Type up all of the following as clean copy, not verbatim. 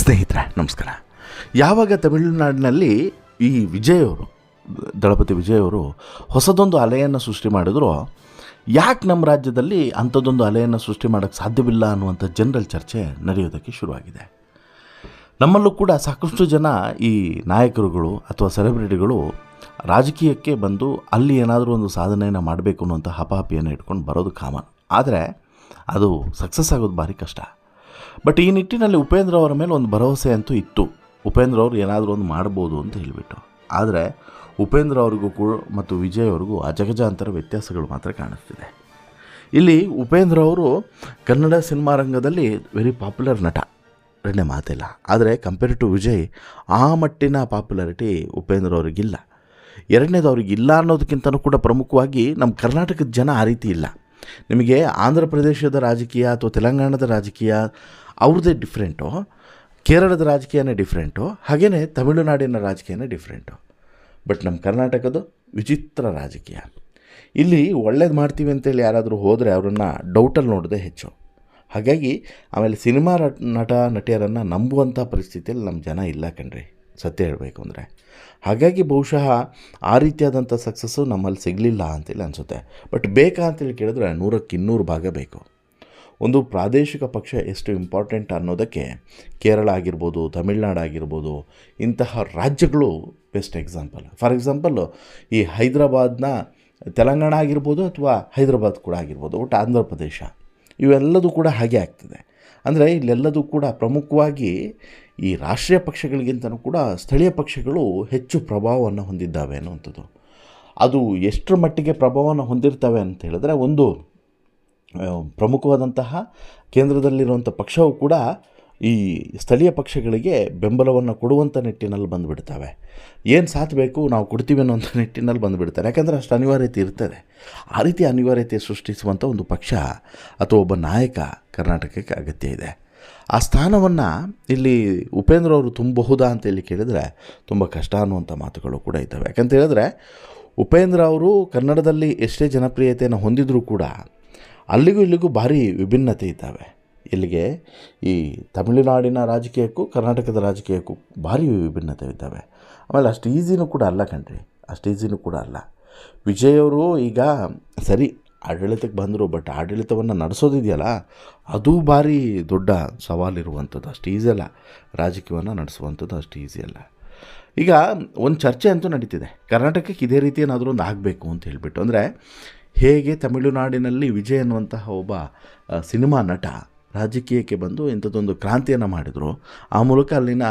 ಸ್ನೇಹಿತರೆ ನಮಸ್ಕಾರ. ಯಾವಾಗ ತಮಿಳುನಾಡಿನಲ್ಲಿ ಈ ವಿಜಯ್ ಅವರು, ದಳಪತಿ ವಿಜಯ್ ಅವರು ಹೊಸದೊಂದು ಅಲೆಯನ್ನು ಸೃಷ್ಟಿ ಮಾಡಿದ್ರು, ಯಾಕೆ ನಮ್ಮ ರಾಜ್ಯದಲ್ಲಿ ಅಂಥದ್ದೊಂದು ಅಲೆಯನ್ನು ಸೃಷ್ಟಿ ಮಾಡೋಕ್ಕೆ ಸಾಧ್ಯವಿಲ್ಲ ಅನ್ನುವಂಥ ಜನರಲ್ ಚರ್ಚೆ ನಡೆಯೋದಕ್ಕೆ ಶುರುವಾಗಿದೆ. ನಮ್ಮಲ್ಲೂ ಕೂಡ ಸಾಕಷ್ಟು ಜನ ಈ ನಾಯಕರುಗಳು ಅಥವಾ ಸೆಲೆಬ್ರಿಟಿಗಳು ರಾಜಕೀಯಕ್ಕೆ ಬಂದು ಅಲ್ಲಿ ಏನಾದರೂ ಒಂದು ಸಾಧನೆಯನ್ನು ಮಾಡಬೇಕು ಅನ್ನುವಂಥ ಹಪಾಪಿಯನ್ನು ಇಟ್ಕೊಂಡು ಬರೋದು ಕಾಮನ್. ಆದರೆ ಅದು ಸಕ್ಸಸ್ ಆಗೋದು ಭಾರಿ ಕಷ್ಟ. ಬಟ್ ಈ ನಿಟ್ಟಿನಲ್ಲಿ ಉಪೇಂದ್ರ ಅವರ ಮೇಲೆ ಒಂದು ಭರವಸೆ ಅಂತೂ ಇತ್ತು. ಉಪೇಂದ್ರ ಅವರು ಏನಾದರೂ ಒಂದು ಮಾಡ್ಬೋದು ಅಂತ ಹೇಳಿಬಿಟ್ಟು. ಆದರೆ ಉಪೇಂದ್ರ ಅವ್ರಿಗೂ ಕೂಡ ಮತ್ತು ವಿಜಯ್ ಅವ್ರಿಗೂ ಅಜಗಜಾಂತರ ವ್ಯತ್ಯಾಸಗಳು ಮಾತ್ರ ಕಾಣಿಸ್ತಿದೆ. ಇಲ್ಲಿ ಉಪೇಂದ್ರ ಅವರು ಕನ್ನಡ ಸಿನಿಮಾ ರಂಗದಲ್ಲಿ ವೆರಿ ಪಾಪ್ಯುಲರ್ ನಟ, ಎರಡನೇ ಮಾತಿಲ್ಲ. ಆದರೆ ಕಂಪೇರ್ ಟು ವಿಜಯ್ ಆ ಮಟ್ಟಿನ ಪಾಪ್ಯುಲಾರಿಟಿ ಉಪೇಂದ್ರ ಅವ್ರಿಗಿಲ್ಲ. ಎರಡನೇದು ಅವ್ರಿಗಿಲ್ಲ ಅನ್ನೋದಕ್ಕಿಂತಲೂ ಕೂಡ ಪ್ರಮುಖವಾಗಿ ನಮ್ಮ ಕರ್ನಾಟಕದ ಜನ ಆ ರೀತಿ ಇಲ್ಲ. ನಿಮಗೆ ಆಂಧ್ರ ಪ್ರದೇಶದ ರಾಜಕೀಯ ಅಥವಾ ತೆಲಂಗಾಣದ ರಾಜಕೀಯ ಅವ್ರದ್ದೇ ಡಿಫ್ರೆಂಟು, ಕೇರಳದ ರಾಜಕೀಯನೇ ಡಿಫ್ರೆಂಟು, ಹಾಗೆಯೇ ತಮಿಳುನಾಡಿನ ರಾಜಕೀಯನೇ ಡಿಫ್ರೆಂಟು. ಬಟ್ ನಮ್ಮ ಕರ್ನಾಟಕದ ವಿಚಿತ್ರ ರಾಜಕೀಯ. ಇಲ್ಲಿ ಒಳ್ಳೇದು ಮಾಡ್ತೀವಿ ಅಂತೇಳಿ ಯಾರಾದರೂ ಹೋದರೆ ಅವರನ್ನು ಡೌಟಲ್ಲಿ ನೋಡೋದೇ ಹೆಚ್ಚು. ಹಾಗಾಗಿ ಆಮೇಲೆ ಸಿನಿಮಾ ನಟ ನಟಿಯರನ್ನು ನಂಬುವಂಥ ಪರಿಸ್ಥಿತಿಯಲ್ಲಿ ನಮ್ಮ ಜನ ಇಲ್ಲ ಕಣ್ರಿ, ಸತ್ಯ ಹೇಳಬೇಕು ಅಂದರೆ. ಹಾಗಾಗಿ ಬಹುಶಃ ಆ ರೀತಿಯಾದಂಥ ಸಕ್ಸಸ್ಸು ನಮ್ಮಲ್ಲಿ ಸಿಗಲಿಲ್ಲ ಅಂತೇಳಿ ಅನಿಸುತ್ತೆ. ಬಟ್ ಬೇಕಾ ಅಂತೇಳಿ ಕೇಳಿದ್ರೆ 100ಕ್ಕೆ 200 ಭಾಗ ಬೇಕು. ಒಂದು ಪ್ರಾದೇಶಿಕ ಪಕ್ಷ ಎಷ್ಟು ಇಂಪಾರ್ಟೆಂಟ್ ಅನ್ನೋದಕ್ಕೆ ಕೇರಳ ಆಗಿರ್ಬೋದು, ತಮಿಳ್ನಾಡು ಆಗಿರ್ಬೋದು, ಇಂತಹ ರಾಜ್ಯಗಳು ಬೆಸ್ಟ್ ಎಕ್ಸಾಂಪಲ್. ಫಾರ್ ಎಕ್ಸಾಂಪಲ್ಲು ಈ ಹೈದರಾಬಾದ್ನ ತೆಲಂಗಾಣ ಆಗಿರ್ಬೋದು ಅಥವಾ ಹೈದರಾಬಾದ್ ಕೂಡ ಆಗಿರ್ಬೋದು, ಒಟ್ಟು ಆಂಧ್ರ ಪ್ರದೇಶ, ಇವೆಲ್ಲದೂ ಕೂಡ ಹಾಗೆ ಆಗ್ತಿದೆ. ಅಂದರೆ ಇಲ್ಲೆಲ್ಲದೂ ಕೂಡ ಪ್ರಮುಖವಾಗಿ ಈ ರಾಷ್ಟ್ರೀಯ ಪಕ್ಷಗಳಿಗಿಂತಲೂ ಕೂಡ ಸ್ಥಳೀಯ ಪಕ್ಷಗಳು ಹೆಚ್ಚು ಪ್ರಭಾವವನ್ನು ಹೊಂದಿದ್ದಾವೆ ಅನ್ನುವಂಥದ್ದು. ಅದು ಎಷ್ಟರ ಮಟ್ಟಿಗೆ ಪ್ರಭಾವವನ್ನು ಹೊಂದಿರ್ತವೆ ಅಂತ ಹೇಳಿದ್ರೆ, ಒಂದು ಪ್ರಮುಖವಾದಂತಹ ಕೇಂದ್ರದಲ್ಲಿರುವಂಥ ಪಕ್ಷವು ಕೂಡ ಈ ಸ್ಥಳೀಯ ಪಕ್ಷಗಳಿಗೆ ಬೆಂಬಲವನ್ನು ಕೊಡುವಂಥ ನಿಟ್ಟಿನಲ್ಲಿ ಬಂದುಬಿಡ್ತವೆ. ಏನು ಸಾಥ್ ಬೇಕು ನಾವು ಕೊಡ್ತೀವಿ ಅನ್ನೋಂಥ ನಿಟ್ಟಿನಲ್ಲಿ ಬಂದುಬಿಡ್ತಾರೆ. ಯಾಕಂದರೆ ಅಷ್ಟು ಅನಿವಾರ್ಯತೆ ಇರ್ತದೆ. ಆ ರೀತಿ ಅನಿವಾರ್ಯತೆ ಸೃಷ್ಟಿಸುವಂಥ ಒಂದು ಪಕ್ಷ ಅಥವಾ ಒಬ್ಬ ನಾಯಕ ಕರ್ನಾಟಕಕ್ಕೆ ಅಗತ್ಯ ಇದೆ. ಆ ಸ್ಥಾನವನ್ನು ಇಲ್ಲಿ ಉಪೇಂದ್ರ ಅವರು ತುಂಬಬಹುದಾ ಅಂತೇಳಿ ಕೇಳಿದರೆ ತುಂಬ ಕಷ್ಟ ಅನ್ನುವಂಥ ಮಾತುಗಳು ಕೂಡ ಇದ್ದಾವೆ. ಯಾಕಂತ ಹೇಳಿದ್ರೆ ಉಪೇಂದ್ರ ಅವರು ಕನ್ನಡದಲ್ಲಿ ಎಷ್ಟೇ ಜನಪ್ರಿಯತೆಯನ್ನು ಹೊಂದಿದ್ರೂ ಕೂಡ ಅಲ್ಲಿಗೂ ಇಲ್ಲಿಗೂ ಭಾರಿ ವಿಭಿನ್ನತೆ ಇದ್ದಾವೆ. ಇಲ್ಲಿಗೆ ಈ ತಮಿಳುನಾಡಿನ ರಾಜಕೀಯಕ್ಕೂ ಕರ್ನಾಟಕದ ರಾಜಕೀಯಕ್ಕೂ ಭಾರಿ ವಿಭಿನ್ನತೆ ಇದ್ದಾವೆ. ಆಮೇಲೆ ಅಷ್ಟು ಈಸಿನೂ ಕೂಡ ಅಲ್ಲ ಕಣ್ರಿ, ಅಷ್ಟು ಈಸಿನೂ ಕೂಡ ಅಲ್ಲ. ವಿಜಯ್ ಅವರು ಈಗ ಸರಿ ಆಡಳಿತಕ್ಕೆ ಬಂದರು, ಬಟ್ ಆಡಳಿತವನ್ನು ನಡೆಸೋದಿದೆಯಲ್ಲ ಅದು ಭಾರಿ ದೊಡ್ಡ ಸವಾಲಿರುವಂಥದ್ದು. ಅಷ್ಟು ಈಸಿ ಅಲ್ಲ, ರಾಜಕೀಯವನ್ನು ನಡೆಸುವಂಥದ್ದು ಅಷ್ಟು ಈಸಿ ಅಲ್ಲ. ಈಗ ಒಂದು ಚರ್ಚೆ ಅಂತೂ ನಡೀತಿದೆ, ಕರ್ನಾಟಕಕ್ಕೆ ಇದೇ ರೀತಿ ಏನಾದರೂ ಒಂದು ಆಗಬೇಕು ಅಂತ ಹೇಳಿಬಿಟ್ಟು. ಅಂದರೆ ಹೇಗೆ ತಮಿಳುನಾಡಿನಲ್ಲಿ ವಿಜಯ್ ಅನ್ನುವಂತಹ ಒಬ್ಬ ಸಿನಿಮಾ ನಟ ರಾಜಕೀಯಕ್ಕೆ ಬಂದು ಇಂಥದ್ದೊಂದು ಕ್ರಾಂತಿಯನ್ನು ಮಾಡಿದರು, ಆ ಮೂಲಕ ಅಲ್ಲಿನ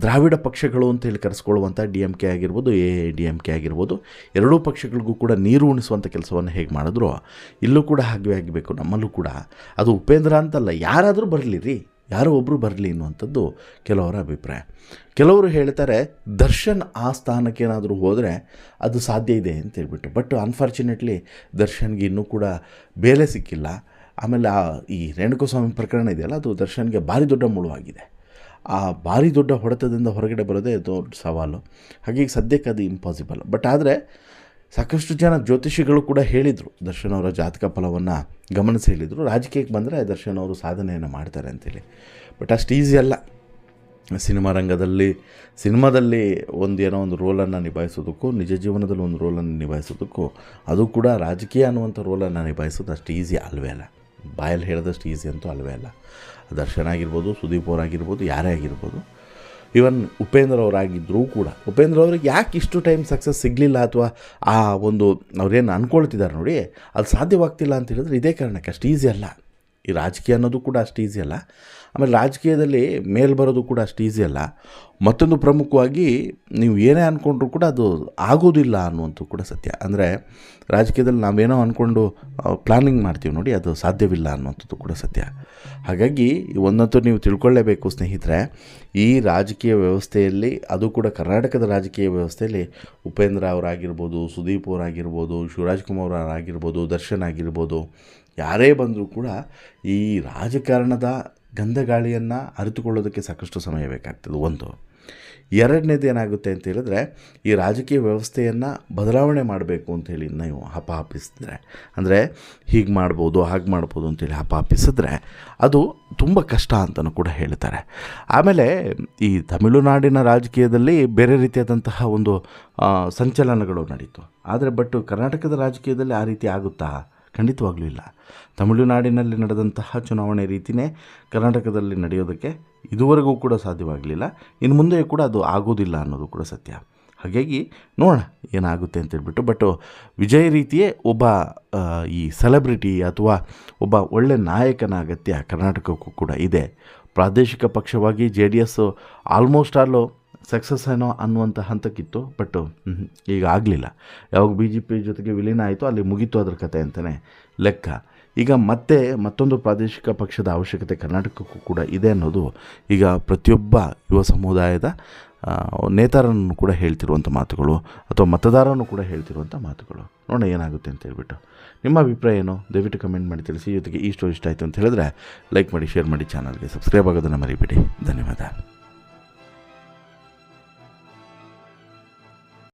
ದ್ರಾವಿಡ ಪಕ್ಷಗಳು ಅಂತೇಳಿ ಕರೆಸ್ಕೊಳ್ಳುವಂಥ DMK ಆಗಿರ್ಬೋದು, AIADMK ಆಗಿರ್ಬೋದು, ಎರಡೂ ಪಕ್ಷಗಳಿಗೂ ಕೂಡ ನೀರು ಉಣಿಸುವಂಥ ಕೆಲಸವನ್ನು ಹೇಗೆ ಮಾಡಿದ್ರು, ಇಲ್ಲೂ ಕೂಡ ಹಾಗೆ ಆಗಬೇಕು ನಮ್ಮಲ್ಲೂ ಕೂಡ. ಅದು ಉಪೇಂದ್ರ ಅಂತಲ್ಲ, ಯಾರಾದರೂ ಬರಲಿ ರೀ, ಯಾರೋ ಒಬ್ಬರು ಬರಲಿ ಅನ್ನುವಂಥದ್ದು ಕೆಲವರ ಅಭಿಪ್ರಾಯ. ಕೆಲವರು ಹೇಳ್ತಾರೆ ದರ್ಶನ್ ಆ ಸ್ಥಾನಕ್ಕೆ ಏನಾದರೂ ಹೋದರೆ ಅದು ಸಾಧ್ಯ ಇದೆ ಅಂತ ಹೇಳ್ಬಿಟ್ಟು. ಬಟ್ ಅನ್ಫಾರ್ಚುನೇಟ್ಲಿ ದರ್ಶನ್ಗೆ ಇನ್ನೂ ಕೂಡ ಬೇಲೆ ಸಿಕ್ಕಿಲ್ಲ. ಆಮೇಲೆ ಈ ರೇಣುಕಾಸ್ವಾಮಿ ಪ್ರಕರಣ ಇದೆಯಲ್ಲ, ಅದು ದರ್ಶನ್ಗೆ ಭಾರಿ ದೊಡ್ಡ ಮುಳುವಾಗಿದೆ. ಆ ಭಾರಿ ದೊಡ್ಡ ಹೊಡೆತದಿಂದ ಹೊರಗಡೆ ಬರೋದೇ ದೊಡ್ಡ ಸವಾಲು. ಹಾಗಾಗಿ ಸದ್ಯಕ್ಕೆ ಅದು ಇಂಪಾಸಿಬಲ್. ಬಟ್ ಆದರೆ ಸಾಕಷ್ಟು ಜನ ಜ್ಯೋತಿಷಿಗಳು ಕೂಡ ಹೇಳಿದರು, ದರ್ಶನ್ ಅವರ ಜಾತಕ ಫಲವನ್ನು ಗಮನಿಸಿ ಹೇಳಿದರು, ರಾಜಕೀಯಕ್ಕೆ ಬಂದರೆ ದರ್ಶನ್ ಅವರು ಸಾಧನೆಯನ್ನು ಮಾಡ್ತಾರೆ ಅಂತೇಳಿ. ಬಟ್ ಅಷ್ಟು ಈಸಿ ಅಲ್ಲ. ಸಿನಿಮಾದಲ್ಲಿ ಏನೋ ಒಂದು ರೋಲನ್ನು ನಿಭಾಯಿಸೋದಕ್ಕೂ, ನಿಜ ಜೀವನದಲ್ಲಿ ಒಂದು ರೋಲನ್ನು ನಿಭಾಯಿಸೋದಕ್ಕೂ, ಅದು ಕೂಡ ರಾಜಕೀಯ ಅನ್ನುವಂಥ ರೋಲನ್ನು ನಿಭಾಯಿಸೋದು ಅಷ್ಟು ಈಸಿ ಅಲ್ವೇ ಅಲ್ಲ. ಬಾಯಲ್ಲಿ ಹೇಳಿದಷ್ಟು ಈಸಿ ಅಂತೂ ಅಲ್ವೇ ಅಲ್ಲ. ದರ್ಶನ್ ಆಗಿರ್ಬೋದು, ಸುದೀಪ್ ಅವರಾಗಿರ್ಬೋದು, ಯಾರೇ ಆಗಿರ್ಬೋದು, ಈವನ್ ಉಪೇಂದ್ರ ಅವರಾಗಿದ್ದರೂ ಕೂಡ ಉಪೇಂದ್ರ ಅವ್ರಿಗೆ ಯಾಕೆ ಇಷ್ಟು ಟೈಮ್ ಸಕ್ಸಸ್ ಸಿಗಲಿಲ್ಲ, ಅಥವಾ ಆ ಒಂದು ಅವ್ರೇನು ಅಂದ್ಕೊಳ್ತಿದ್ದಾರೆ ನೋಡಿ ಅದು ಸಾಧ್ಯವಾಗ್ತಿಲ್ಲ ಅಂತ ಹೇಳಿದ್ರೆ ಇದೇ ಕಾರಣಕ್ಕೆ. ಅಷ್ಟು ಈಸಿ ಅಲ್ಲ ಈ ರಾಜಕೀಯ ಅನ್ನೋದು ಕೂಡ ಅಷ್ಟು ಈಸಿ ಅಲ್ಲ. ಆಮೇಲೆ ರಾಜಕೀಯದಲ್ಲಿ ಮೇಲೆ ಬರೋದು ಕೂಡ ಅಷ್ಟು ಈಸಿ ಅಲ್ಲ. ಮತ್ತೊಂದು ಪ್ರಮುಖವಾಗಿ ನೀವು ಏನೇ ಅಂದ್ಕೊಂಡ್ರೂ ಕೂಡ ಅದು ಆಗೋದಿಲ್ಲ ಅನ್ನುವಂಥದ್ದು ಕೂಡ ಸತ್ಯ. ಅಂದರೆ ರಾಜಕೀಯದಲ್ಲಿ ನಾವೇನೋ ಅಂದ್ಕೊಂಡು ಪ್ಲಾನಿಂಗ್ ಮಾಡ್ತೀವಿ ನೋಡಿ, ಅದು ಸಾಧ್ಯವಿಲ್ಲ ಅನ್ನುವಂಥದ್ದು ಕೂಡ ಸತ್ಯ. ಹಾಗಾಗಿ ಒಂದಂತೂ ನೀವು ತಿಳ್ಕೊಳ್ಳೇಬೇಕು ಸ್ನೇಹಿತರೆ, ಈ ರಾಜಕೀಯ ವ್ಯವಸ್ಥೆಯಲ್ಲಿ, ಅದು ಕೂಡ ಕರ್ನಾಟಕದ ರಾಜಕೀಯ ವ್ಯವಸ್ಥೆಯಲ್ಲಿ ಉಪೇಂದ್ರ ಅವರಾಗಿರ್ಬೋದು, ಸುದೀಪ್ ಅವರಾಗಿರ್ಬೋದು, ಶಿವರಾಜ್ಕುಮಾರ್ ಅವರಾಗಿರ್ಬೋದು, ದರ್ಶನ್ ಆಗಿರ್ಬೋದು, ಯಾರೇ ಬಂದರೂ ಕೂಡ ಈ ರಾಜಕಾರಣದ ಗಂಧಗಾಳಿಯನ್ನು ಅರಿತುಕೊಳ್ಳೋದಕ್ಕೆ ಸಾಕಷ್ಟು ಸಮಯ ಬೇಕಾಗ್ತದೆ. ಒಂದು ಎರಡನೇದು ಏನಾಗುತ್ತೆ ಅಂತ ಹೇಳಿದ್ರೆ, ಈ ರಾಜಕೀಯ ವ್ಯವಸ್ಥೆಯನ್ನು ಬದಲಾವಣೆ ಮಾಡಬೇಕು ಅಂಥೇಳಿ ನೀವು ಹಪಾಹಪಿಸಿದ್ರೆ, ಅಂದರೆ ಹೀಗೆ ಮಾಡ್ಬೋದು ಹಾಗೆ ಮಾಡ್ಬೋದು ಅಂತೇಳಿ ಹಪಾಹಪಿಸಿದ್ರೆ ಅದು ತುಂಬ ಕಷ್ಟ ಅಂತಲೂ ಕೂಡ ಹೇಳ್ತಾರೆ. ಆಮೇಲೆ ಈ ತಮಿಳುನಾಡಿನ ರಾಜಕೀಯದಲ್ಲಿ ಬೇರೆ ರೀತಿಯಾದಂತಹ ಒಂದು ಸಂಚಲನಗಳು ನಡೀತು. ಆದರೆ ಕರ್ನಾಟಕದ ರಾಜಕೀಯದಲ್ಲಿ ಆ ರೀತಿ ಆಗುತ್ತಾ? ಖಂಡಿತವಾಗ್ಲೂ ಇಲ್ಲ. ತಮಿಳುನಾಡಿನಲ್ಲಿ ನಡೆದಂತಹ ಚುನಾವಣೆ ರೀತಿಯೇ ಕರ್ನಾಟಕದಲ್ಲಿ ನಡೆಯೋದಕ್ಕೆ ಇದುವರೆಗೂ ಕೂಡ ಸಾಧ್ಯವಾಗಲಿಲ್ಲ, ಇನ್ನು ಮುಂದೆ ಕೂಡ ಅದು ಆಗೋದಿಲ್ಲ ಅನ್ನೋದು ಕೂಡ ಸತ್ಯ. ಹಾಗಾಗಿ ನೋಡೋಣ ಏನಾಗುತ್ತೆ ಅಂತೇಳ್ಬಿಟ್ಟು. ವಿಜಯ್ ರೀತಿಯೇ ಒಬ್ಬ ಈ ಸೆಲೆಬ್ರಿಟಿ ಅಥವಾ ಒಬ್ಬ ಒಳ್ಳೆ ನಾಯಕನ ಅಗತ್ಯ ಕರ್ನಾಟಕಕ್ಕೂ ಕೂಡ ಇದೆ. ಪ್ರಾದೇಶಿಕ ಪಕ್ಷವಾಗಿ JDS ಆಲ್ಮೋಸ್ಟ್ ಆಲು ಸಕ್ಸಸ್ ಏನೋ ಅನ್ನುವಂಥ ಹಂತಕ್ಕಿತ್ತು, ಈಗ ಆಗಲಿಲ್ಲ. ಯಾವಾಗ BJP ಜೊತೆಗೆ ವಿಲೀನ ಆಯಿತು ಅಲ್ಲಿ ಮುಗೀತು ಅದ್ರ ಕತೆ ಅಂತಲೇ ಲೆಕ್ಕ. ಈಗ ಮತ್ತೊಂದು ಪ್ರಾದೇಶಿಕ ಪಕ್ಷದ ಅವಶ್ಯಕತೆ ಕರ್ನಾಟಕಕ್ಕೂ ಕೂಡ ಇದೆ ಅನ್ನೋದು ಈಗ ಪ್ರತಿಯೊಬ್ಬ ಯುವ ಸಮುದಾಯದ ನೇತಾರನೂ ಕೂಡ ಹೇಳ್ತಿರುವಂಥ ಮಾತುಗಳು, ಅಥವಾ ಮತದಾರನೂ ಕೂಡ ಹೇಳ್ತಿರುವಂಥ ಮಾತುಗಳು. ನೋಡೋಣ ಏನಾಗುತ್ತೆ ಅಂತ ಹೇಳ್ಬಿಟ್ಟು. ನಿಮ್ಮ ಅಭಿಪ್ರಾಯ ಏನು ದಯವಿಟ್ಟು ಕಮೆಂಟ್ ಮಾಡಿ ತಿಳಿಸಿ. ಜೊತೆಗೆ ಈ ಸ್ಟೋರಿ ಇಷ್ಟ ಆಯಿತು ಅಂತ ಹೇಳಿದ್ರೆ ಲೈಕ್ ಮಾಡಿ, ಶೇರ್ ಮಾಡಿ, ಚಾನಲ್ಗೆ ಸಬ್ಸ್ಕ್ರೈಬ್ ಆಗೋದನ್ನು ಮರಿಬೇಡಿ. ಧನ್ಯವಾದ.